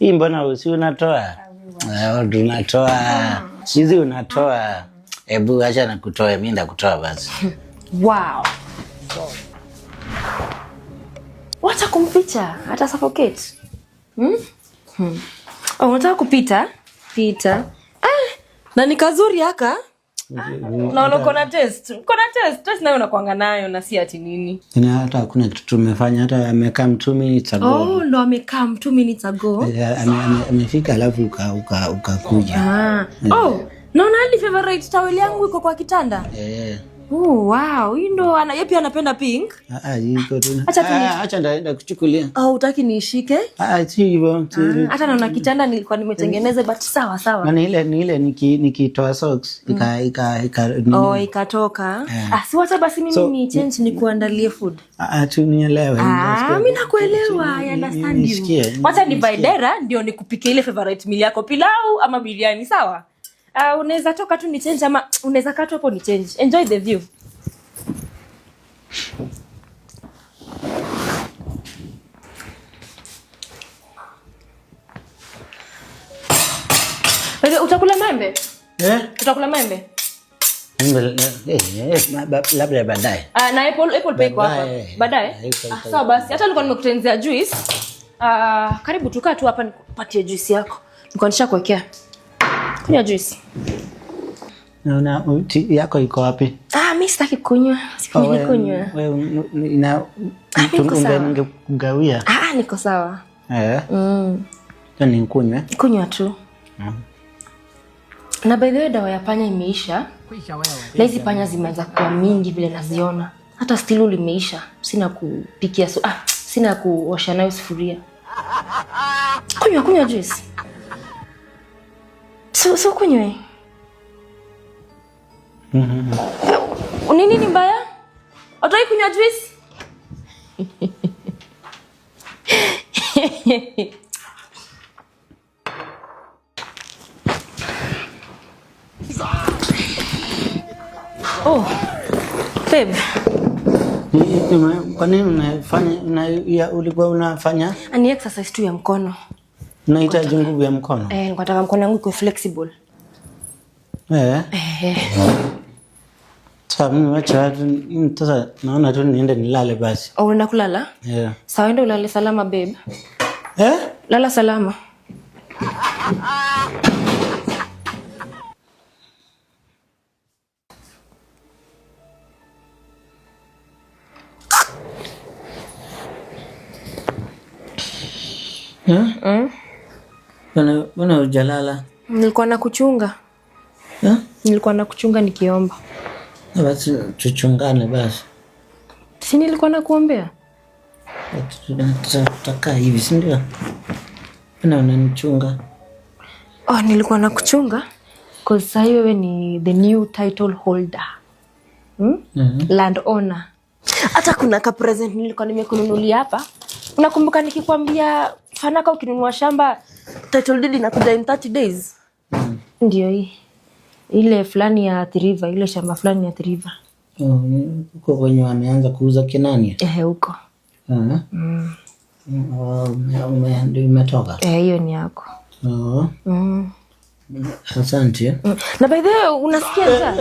Hii mbona usi unatoa? Unatoa. Hizi unatoa. Hebu acha na kutoa, mimi ndakutoa basi. Wow. Wacha kumpicha, hata suffocate. Oh, unataka kupita? Pita. Na ni kazuri haka? Na uko test. Uko test. Test nayo unakuanga nayo na si ati nini. Ina hata hakuna kitu tumefanya, hata amekaa 2 minutes ago. Oh, ndo amekaa 2 minutes ago. Amefika alafu ukakuja. Oh, naona hadi favorite towel yangu iko kwa kitanda. Oh, wow. Hii ndo yeye anapenda pink. Iko tu. Acha ndaenda kuchukulia. Utaki niishike? Si hivyo. Hata naona kitanda nilikuwa nimetengeneza but sawa. Na ile nikitoa socks ikatoka. Si wacha basi mimi ni change nikuandalie food. Tu nielewe. Mimi nakuelewa. I understand you. Wacha dividera ndio nikupikie ile favorite meal yako, pilau ama biriani, sawa? Unaweza toka tu ni change ama unaweza kaa hapo ni change. Enjoy the view. Wewe utakula maembe? Utakula maembe? Labda baadaye. Na apple pie kwa hapa. Baadaye? Sawa basi. Hata nilikuwa nimekutengenezea juice. Karibu tukaa tu hapa nikupatie juice yako. Nilikuwa nishakuwekea. Kunywa juice. Na yako iko wapi? Mimi sitaki kunywa. Sikunywa. Wewe ungewia. Niko sawa. Ni kunywa. Kunywa tu. Na by the way dawa ya panya imeisha. Na hizi panya zimeanza kuwa mingi vile naziona. Hata stilu limeisha. Sina kupikia sina kuosha nayo sufuria. Kunywa juice. So kunywe. Nini mbaya? Utaki kunywa juice? Oh, babe. Kwa nini unafanya ulikuwa unafanya? Ni exercise tu ya mkono. Unahitaji nguvu ya mkono? Nataka mkono wangu iko flexible. Sasa mimi wacha sasa naona tu niende nilale basi. Unaenda kulala? Sawa, enda ulale salama babe. Lala salama. Bwana hujalala? Nilikuwa nakuchunga. Nilikuwa nakuchunga nikiomba. Basi tuchungane basi. Si nilikuwa nakuombea? Tutakaa hivi, si ndio? Unanichunga. Nilikuwa nakuchunga because sasa wewe ni the new title holder. Land owner. Hata kuna ka present nilikuwa nimekununulia hapa. Unakumbuka nikikwambia Fanaka ukinunua shamba title deed inakuja in 30 days? Ndio hii. Ile fulani ya Triva, ile shamba fulani ya Triva. Uko kwenye wameanza kuuza Kinani? Huko. Ndio imetoka? Hiyo ni yako. Asante. Na by the way unasikia njaa?